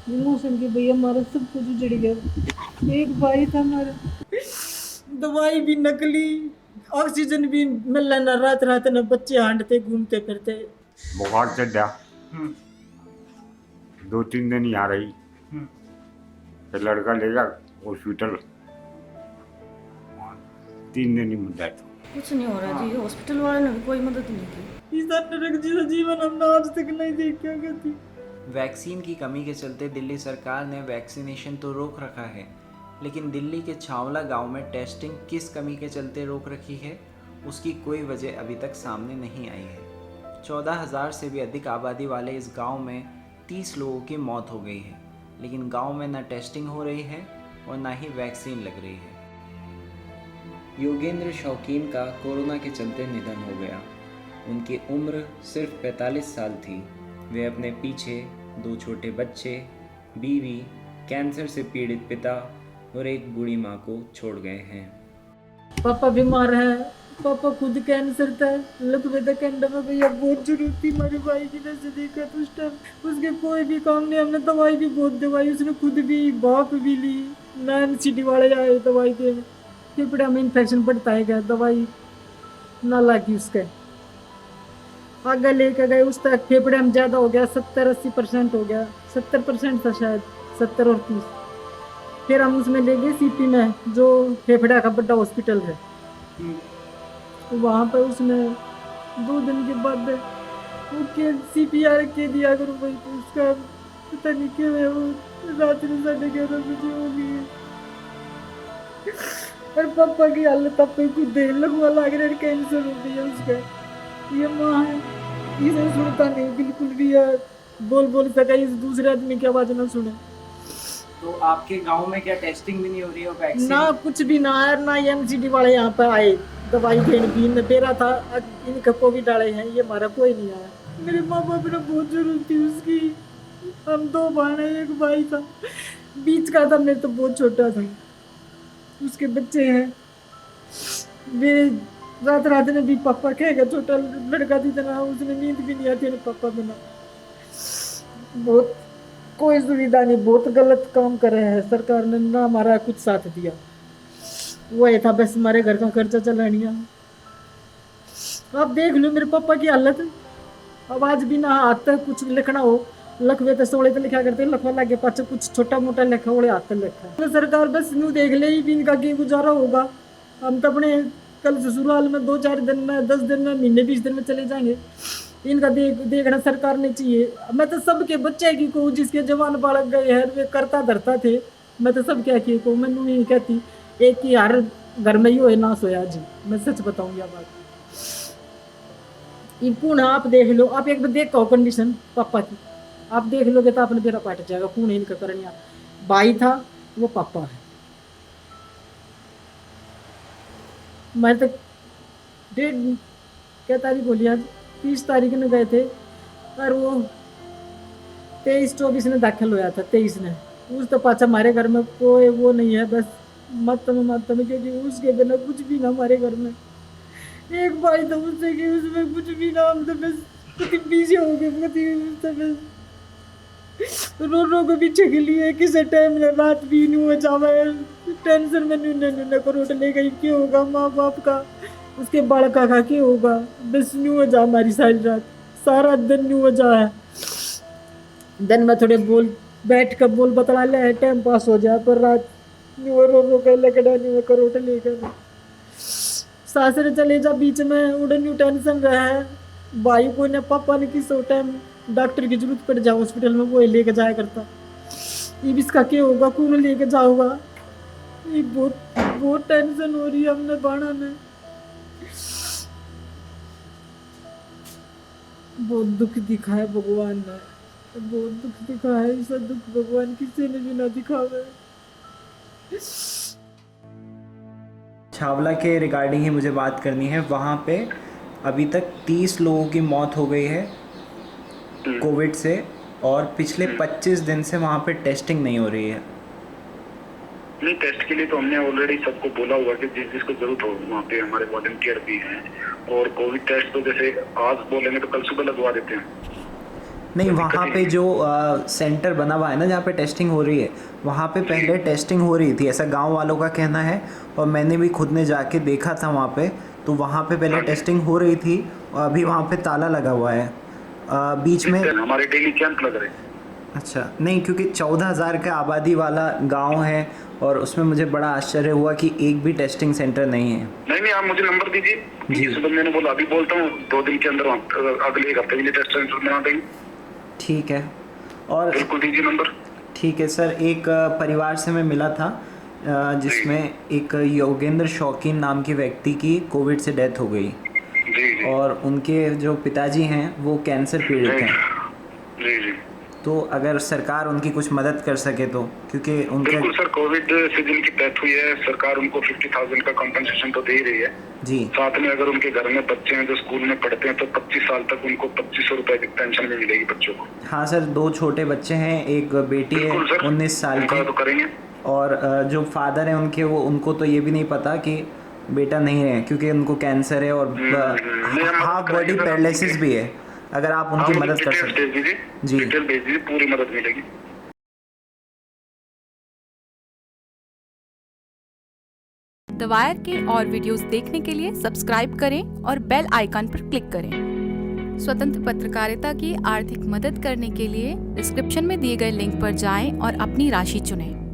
Emotion के भैया हमारा सब कुछ उजड़ गया। एक भाई था हमारा, दवाई भी नकली, ऑक्सीजन भी मिलना ना, रात रात ना बच्चे हांडते घूमते फिरते। बुखार चढ़ गया, 2-3 दिन यहाँ रही, फिर लड़का ले गया हॉस्पिटल, 3 दिन ही मुद्दा था। कुछ नहीं हो रहा जी, हॉस्पिटल वाले ने भी कोई मदद नहीं की। इस नरक जैसा जीवन हमने आज तक नहीं देखा करती। वैक्सीन की कमी के चलते दिल्ली सरकार ने वैक्सीनेशन तो रोक रखा है, लेकिन दिल्ली के छावला गांव में टेस्टिंग किस कमी के चलते रोक रखी है, उसकी कोई वजह अभी तक सामने नहीं आई है। 14,000 से भी अधिक आबादी वाले इस गांव में 30 लोगों की मौत हो गई है, लेकिन गांव में न टेस्टिंग हो रही है और न ही वैक्सीन लग रही है। योगेंद्र शौकीन का कोरोना के चलते निधन हो गया। उनकी उम्र सिर्फ 45 साल थी। वे अपने पीछे 2 छोटे बच्चे, बीवी, कैंसर से पीड़ित पिता और एक बूढ़ी माँ को छोड़ गए हैं। पापा बीमार है, पापा खुद कैंसर था, लकवे तक एंड में भैया बहुत जरूरत थी हमारे भाई की वजह देखा तो उस टाइम उसके कोई भी काम नहीं। हमने दवाई भी बहुत दवाई, उसने खुद भी बाप भी ली, नैन सिटी वाले आए दवाई के, फेफड़ा में इन्फेक्शन बढ़ता है क्या, दवाई ना लागी उसके आगे लेके गए, उस तक फेफड़े में ज़्यादा हो गया, 70-80% हो गया, 70% था शायद, 70 और 30। फिर हम उसमें ले गए सीपी में, जो फेफड़ा का बड़ा हॉस्पिटल है, तो वहाँ पर उसने 2 दिन के बाद वो के CPR के दिया करो भाई, तो उसका पता नहीं क्यों है, वो रात में 11:30 बजे हो गई है। और पापा की हालत आप पे खुद देख, लगवा लग रहा है, कैंसर हो गई है उसका। ये माँ है, इसे सुनता नहीं बिल्कुल भी यार, बोल सका इस दूसरे आदमी की आवाज ना सुने। तो आपके गांव में क्या टेस्टिंग भी नहीं हो रही है वैक्सीन? ना कुछ भी ना यार, ना MCD वाले यहाँ पे आए दवाई देने भी, न बेरा था इनका कोविड डाले हैं, ये हमारा कोई नहीं आया। मेरे माँ बाप ने बहुत जरूरत थी उसकी, हम 2 बहन है, एक भाई था, बीच का था, मैं तो बहुत छोटा था, उसके बच्चे हैं, वे रात रात में भी पापा कहेगा, छोटा लड़का थी तना, उसने नींद भी नहीं आती पापा बिना। बहुत कोई सुविधा नहीं, बहुत गलत काम कर रहे हैं सरकार ने, ना हमारा कुछ साथ दिया। वो ये था बस हमारे घर का खर्चा चलानिया। आप देख लो मेरे पापा की हालत, अब आज भी ना आता कुछ लिखना हो, लखवे तो 16 तो लिखा करते, लखवा लगे पाचे कुछ छोटा मोटा लिखा ओले हाथ लिखा। तो सरकार बस न्यू देख ले ही भी इनका क्या गुजारा होगा। हम तो अपने कल ससुराल में 2-4 दिन में, 10 दिन में, महीने 20 दिन में चले जाएंगे। इनका देखना सरकार ने चाहिए। मैं तो सबके बच्चे की कहूँ जिसके जवान बालक गए हैं, वे करता धरता थे, मैं तो सब क्या की कहूँ, मैनू नहीं कहती एक ही हर घर में ही हो ना सोया जी, मैं सच बताऊंगी बात। ये पुणे आप देख लो, आप एक बार देख कहो कंडीशन पापा की, आप देख लोगे तो आपने बेरा पाट जाएगा। पुणे इनका करनिया भाई था, वो पापा है। मैं तो डेढ़ क्या तारीख बोली आज, 30 तारीख में गए थे, और वो 23-24 में दाखिल होया था, 23 ने। उस तो पाचा हमारे घर में कोई वो नहीं है, बस मत में, क्योंकि उसके बिना कुछ भी ना हमारे घर में। एक भाई तो उससे कि उसमें कुछ भी ना, हम तो बस कभी बिजी हो गए, तो बस रो के पीछे के लिए किसी टाइम रात भी नहीं हो जावा, टेंशन में न्यू करोट ले गई, क्यों होगा माँ बाप का, उसके बालका का क्या होगा, बस न्यू हो जा हमारी सारी रात, सारा दिन न्यू हो जा है। दिन में थोड़े बोल बैठ कर बोल बतला ले, टाइम पास हो जाए, पर रात न्यू रो के लकड़ा न्यू करोट लेकर सासरे चले जा, बीच में उड़न न्यू टेंशन रहा है। भाई को ने पापा ने किस टाइम डॉक्टर की जरूरत पड़ जाए हॉस्पिटल में, वो लेके जाया करता, ये इसका क्या होगा, कौन लेके जाओगा, ये बहुत टेंशन हो रही है हमने बाणा में, बहुत दुख दिखा है भगवान ने, बहुत दुख दिखा है, ऐसा दुख भगवान किसी ने भी ना दिखावे। छावला के रिगार्डिंग ही मुझे बात करनी है। वहाँ पे अभी तक 30 लोगों की मौत हो गई है कोविड से, और पिछले 25 दिन से वहाँ पे टेस्टिंग नहीं हो रही है। नहीं, टेस्ट के लिए तो हमने ऑलरेडी सबको बोला हुआ कि जिसको जरूरत हो वहाँ पे हमारे वॉलंटियर भी हैं, और कोविड टेस्ट तो जैसे आज बोलेंगे तो कल सुबह लगवा देते हैं। नहीं, कोई वहाँ दिक्कत पे नहीं। जो सेंटर बना हुआ है ना जहाँ पे टेस्टिंग हो रही है, वहाँ पे पहले टेस्टिंग हो रही थी, ऐसा गांव वालों का कहना है। और मैंने भी खुद ने जाके देखा था वहाँ पे, तो वहाँ पे पहले हाँ जी। टेस्टिंग हो रही थी और अभी वहाँ पे ताला लगा हुआ है बीच में। हमारे डेली कैंप लग रहे हैं। अच्छा, नहीं, क्योंकि 14,000 का आबादी वाला गांव है और उसमें मुझे बड़ा आश्चर्य हुआ कि एक भी टेस्टिंग सेंटर नहीं है। नहीं, आप मुझे नंबर दीजिए। जी। जिस बंदे ने बोला अभी बोलता हूँ, 2 दिन के अंदर अगले 1 हफ्ते के लिए टेस्ट सेंटर बना देंगे। ठीक है। और बिल्कुल दीजिए नंबर। ठीक है सर, एक परिवार से मैं मिला था जिसमें एक योगेंद्र शौकीन नाम के व्यक्ति की कोविड से डेथ हो गई जी जी और उनके जो पिताजी हैं वो कैंसर पीड़ित हैं। जी जी तो अगर सरकार उनकी कुछ मदद कर सके तो, क्योंकि उनके बिल्कुल सर, कोविड से जिनकी डेथ हुई है सरकार उनको 50,000 का कॉम्पेंसेशन तो दे ही रही है। जी साथ में अगर उनके घर में बच्चे हैं जो स्कूल में पढ़ते हैं तो 25 साल तक उनको 2500 रुपए की पेंशन भी मिलेगी बच्चों को। हाँ सर, 2 छोटे बच्चे हैं, एक बेटी है बिल्कुल सर, 19 साल उनका की, तो करेंगे। और जो फादर हैं उनके, वो उनको तो ये भी नहीं पता कि बेटा नहीं है, क्योंकि उनको कैंसर है और नहीं, हम हाफ मदद बॉडी करेंगे सर पैरालिसिस आपकी। भी है। अगर आप हाँ, उनकी मुझे मदद कर डिटेल्स सकते। भेज दीजिए। जी। डिटेल भेज दीजिए, पूरी मदद मिलेगी। द वायर के और वीडियोस देखने के लिए सब्सक्राइब करें और बेल आइकन पर क्लिक करें। स्वतंत्र पत्रकारिता की आर्थिक मदद करने के लिए डिस्क्रिप्शन में दिए गए लिंक पर जाएं और अपनी राशि चुनें।